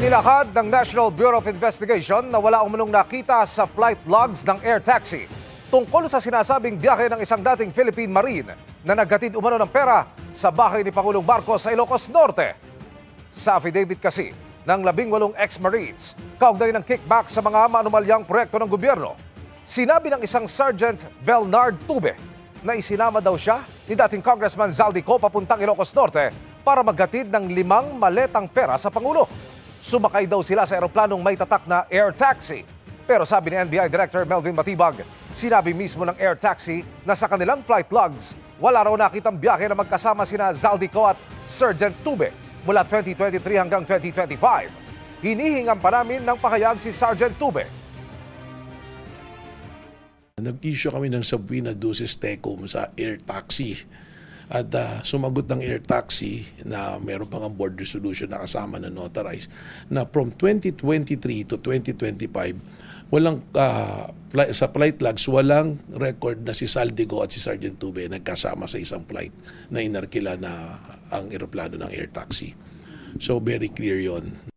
Inilakad ng National Bureau of Investigation na wala umunong nakita sa flight logs ng air taxi tungkol sa sinasabing biyahe ng isang dating Philippine Marine na naghatid umano ng pera sa bahay ni Pangulong Marcos sa Ilocos Norte. Sa affidavit kasi ng 18 ex-Marines, kaugnay ng kickback sa mga maanumalyang proyekto ng gobyerno, sinabi ng isang Sergeant Belnard Tube na isinama daw siya ni dating Congressman Zaldico papuntang Ilocos Norte para maghatid ng 5 maletang pera sa Pangulo. Sumakay daw sila sa eroplanong may tatak na air taxi. Pero sabi ni NBI Director Melvin Matibag, sinabi mismo ng air taxi na sa kanilang flight logs, wala raw nakitang biyahe na magkasama sina Zaldico at Sergeant Tube mula 2023 hanggang 2025. Hinihingan pa namin ng pahayag si Sergeant Tube. Nag-issue kami ng subpoena duces tecum sa air taxi. At sumagot ng air taxi na meron pang board resolution na kasama na notarized na from 2023 to 2025, walang, sa flight logs, walang record na si Saldigo at si Sergeant Tube nagkasama sa isang flight na inarkila na ang eroplano ng air taxi. So very clear yon